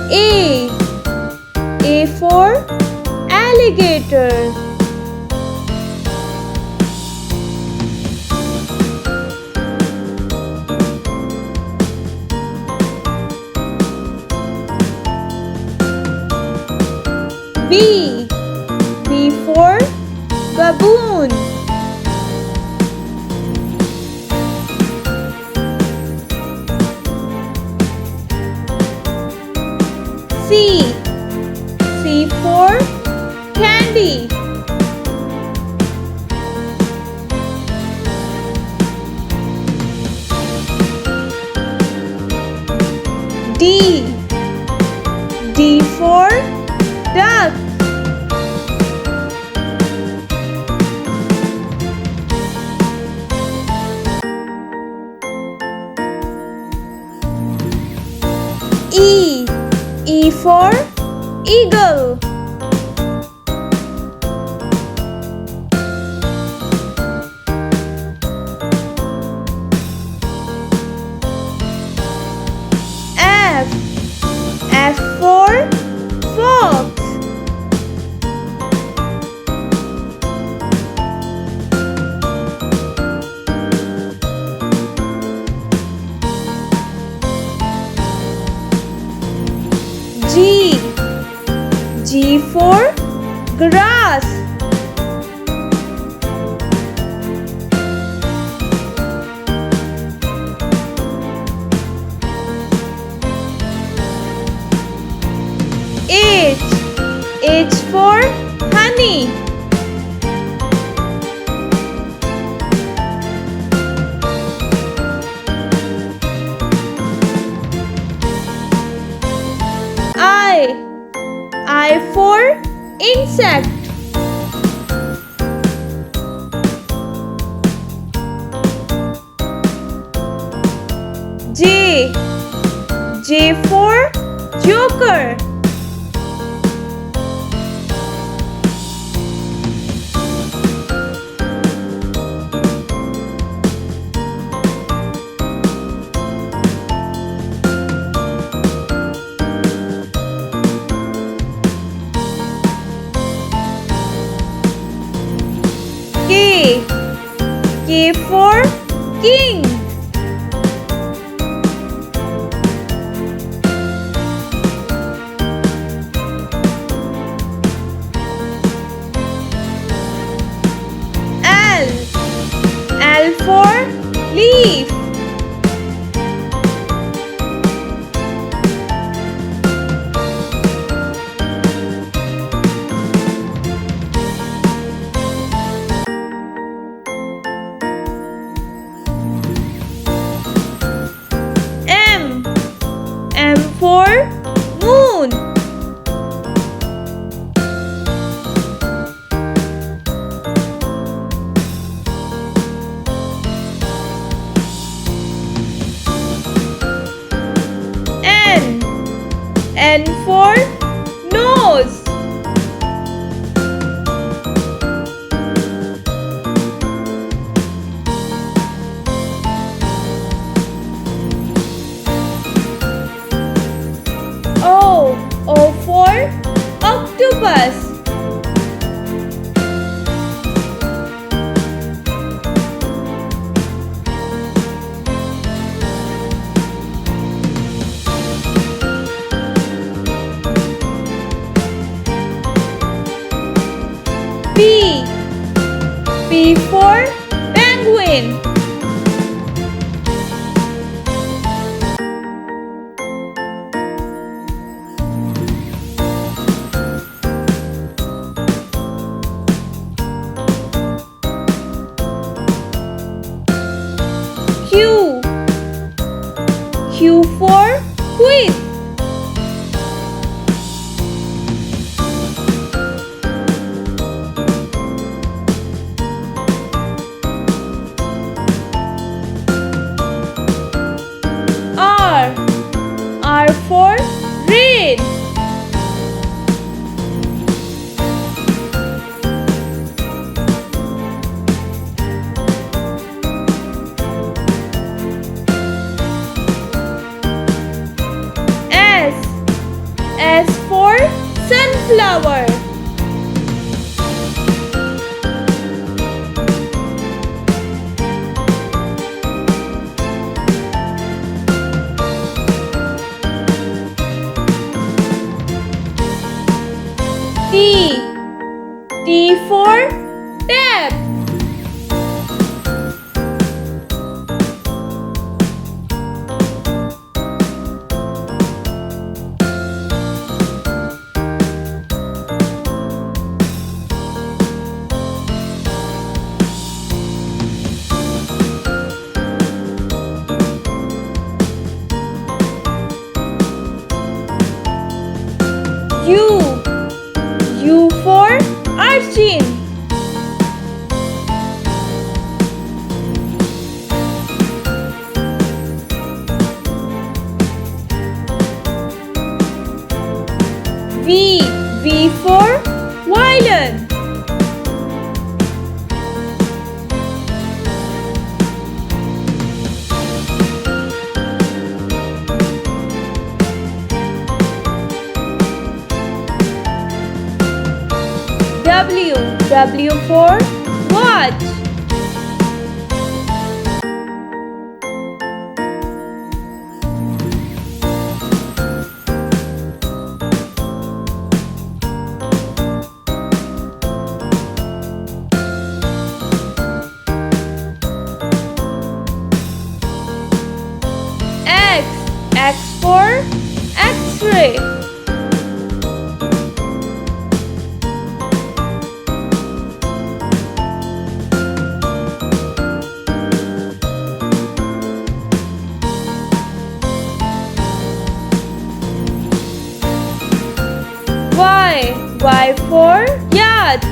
A. A for alligator. B. B for baboon. C. C for candy. D. D for duck. E. E for eagle. F. F for fox. G. G for grass. H. H for honey. I for insect. J. J for joker. K. K for king. L. L for leaf. M for moon. N for nose. O for octopus. P. P for penguin. Q. Q for quiz. R. R for flower. T. T for tap. U. U for urchin. V. V for violin. W. W for watch. X. X for X-ray. Y. Y for yacht.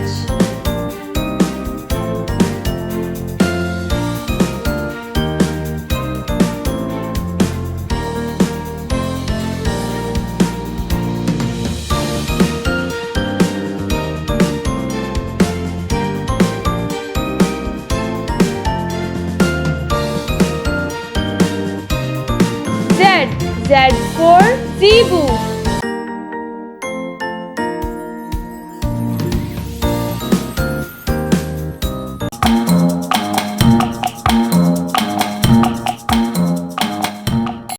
Z. Z for zebu.